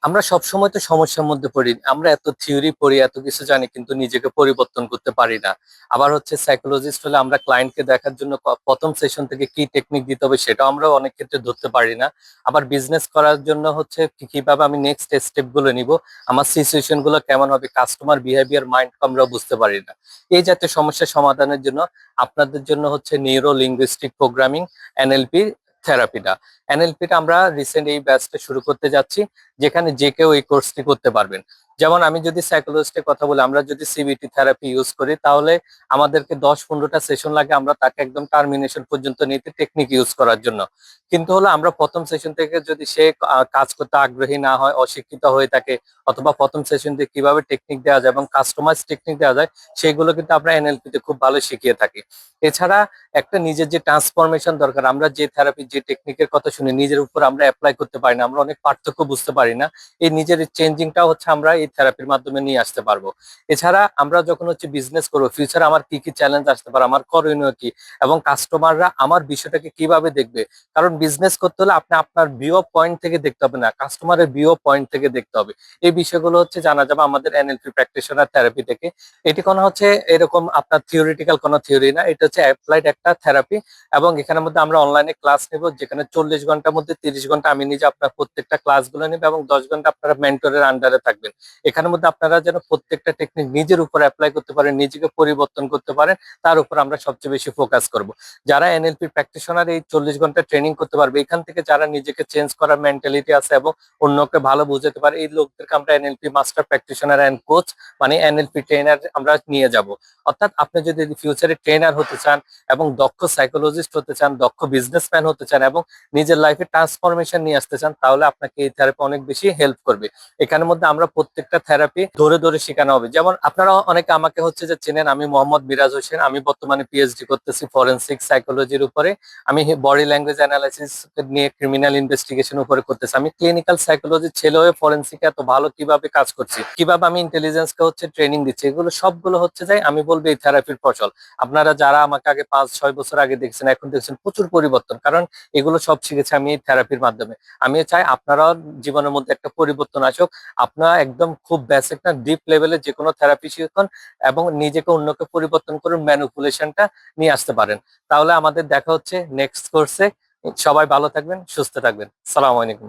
আমরা সবসময় তো সমস্যার মধ্যে পড়ি। আমরা এত থিওরি পড়ি, এত কিছু জানি, কিন্তু নিজেকে পরিবর্তন করতে পারি না। আবার হচ্ছে সাইকোলজিস্ট হলে আমরা ক্লায়েন্টকে দেখার জন্য প্রথম সেশন থেকে কি টেকনিক দিতে হবে সেটাও আমরা অনেক ক্ষেত্রে ধরতে পারি না। আবার বিজনেস করার জন্য হচ্ছে কিভাবে আমি নেক্সট স্টেপ গুলো নিব, আমার সিচুয়েশন গুলো কেমন হবে, কাস্টমার বিহেভিয়ার মাইন্ড আমরা বুঝতে পারি না। এই জাতীয় সমস্যা সমাধানের জন্য আপনাদের জন্য হচ্ছে নিউরো লিঙ্গুইস্টিক প্রোগ্রামিং, এনএলপি থেরাপিটা। এনএলপিটা আমরা রিসেন্ট এই ব্যাচটা শুরু করতে যাচ্ছি, যেখানে যে কেউ এই কোর্সটি করতে পারবেন। যেমন আমি যদি সাইকোলজিস্টের কথা বলি, আমরা যদি সিবিটি থেরাপি ইউজ করি তাহলে আমাদেরকে 10-15টা সেশন লাগে আমরা তাকে একদম টার্মিনেশন পর্যন্ত নিতে টেকনিক ইউজ করার জন্য। কিন্তু হলো আমরা প্রথম সেশন থেকে যদি সে কাজ করতে আগ্রহী না হয়, অশিক্ষিত হয়ে থাকে, অথবা প্রথম সেশন থেকে কিভাবে টেকনিক দেওয়া যায় এবং কাস্টমাইজ টেকনিক দেওয়া যায় সেগুলো কিন্তু আমরা এনএলপি তে খুব ভালো শিখিয়ে থাকি। এছাড়া একটা নিজের যে ট্রান্সফরমেশন দরকার, আমরা যে থেরাপি যে টেকনিকের কথা শুনি নিজের উপর আমরা অ্যাপ্লাই করতে পারি না, আমরা অনেক পার্থক্য বুঝতে পারি না। এই নিজের চেঞ্জিংটাও হচ্ছে আমরা এই থেরাপির মাধ্যমে নিয়ে আসতে পারবো। এছাড়া আমরা যখন হচ্ছে বিজনেস করবো, ফিউচারে আমার কি কি চ্যালেঞ্জ আসতে পারে, আমার করণীয় কি, এবং কাস্টমাররা আমার বিষয়টাকে কিভাবে দেখবে। কারণ বিজনেস করতে হলে আপনি আপনার ভিউ পয়েন্ট থেকে দেখতে হবে না, কাস্টমারের ভিউ পয়েন্ট থেকে দেখতে হবে। এই বিষয়গুলো হচ্ছে জানা যাবে আমাদের এনএলপি প্র্যাকটিশনার থেরাপি থেকে। এটি কোনো হচ্ছে এরকম আপনার থিওরিটিক্যাল কোনো থিওরি না, এটা হচ্ছে অ্যাপ্লাইড একটা থেরাপি। এবং এখানের মধ্যে আমরা অনলাইনে ক্লাস নেব, যেখানে 40 ঘন্টার মধ্যে 30 ঘন্টা আমি নিজে আপনার প্রত্যেকটা ক্লাসগুলো নেব এবং 10 ঘন্টা আপনারা মেন্টরের আন্ডারে থাকবেন। এখানের মধ্যে আপনারা যেন প্রত্যেকটা টেকনিক নিজের উপর অ্যাপ্লাই করতে পারেন, নিজেকে পরিবর্তন করতে পারেন, তার উপর আমরা সবচেয়ে বেশি ফোকাস করব। যারা এনএলপি প্র্যাকটিশনার এই 40 ঘন্টা ট্রেনিং করতে পারবে, এখান থেকে যারা নিজেকে চেঞ্জ করার মেন্টালিটি আছে এবং অন্যকে ভালো বুঝাতে পারে, এই লোকদেরকে আমরা NLP master practitioner and coach, মানে এনএলপি ট্রেনার আমরা নিয়ে যাব। অর্থাৎ আপনি যদি ফিউচারে ট্রেনার হতে চান এবং দক্ষ সাইকোলজিস্ট হতে চান, দক্ষ বিজনেসম্যান হতে চান এবং নিজের লাইফে ট্রান্সফরমেশন নিয়ে আসতে চান, তাহলে আপনাকে এই থেরাপি অনেক বেশি হেল্প করবে। এখানের মধ্যে আমরা প্রত্যেকটা থেরাপি ধরে ধরে শেখানো হবে। যেমন আপনারা অনেকে আমাকে হচ্ছে যে চেনেন, আমি মোহাম্মদ মিরাজ হোসেন, আমি বর্তমানে পিএইচডি করতেছি ফরেনসিক সাইকোলজির উপরে। আমি বডি ল্যাঙ্গুয়েজ অ্যানালাইসিস নিয়ে ক্রিমিনাল ইনভেস্টিগেশন উপরে করতেছি। আমি ক্লিনিক্যাল সাইকোলজি ছেলে হয়ে ফরেনসিকে এত ভালো কিভাবে কাজ করছি, কিভাবে আমি ইন্টেলিজেন্সকে হচ্ছে ট্রেনিং দিচ্ছি, এগুলো সবগুলো হচ্ছে যে আমি বলবো এই থেরাপির ফসল। আপনারা যারা আমাকে আগে 5-6 বছর আগে দেখছেন, এখন দেখছেন প্রচুর পরিবর্তন, কারণ এগুলো সব শিখেছি আমি এই থেরাপির মাধ্যমে। আমি চাই আপনারাও জীবনের মধ্যে একটা পরিবর্তন আসুক। আপনারা একদম খুব বেসিক না, ডিপ লেভেলে যে কোনো থেরাপি শিখুন এবং নিজেকে অন্যকে পরিবর্তন করুন, ম্যানিপুলেশনটা নিয়ে আসতে পারেন। তাহলে আমাদের দেখা হচ্ছে নেক্সট কোর্সে। সবাই ভালো থাকবেন, সুস্থ থাকবেন। সালাম আলাইকুম।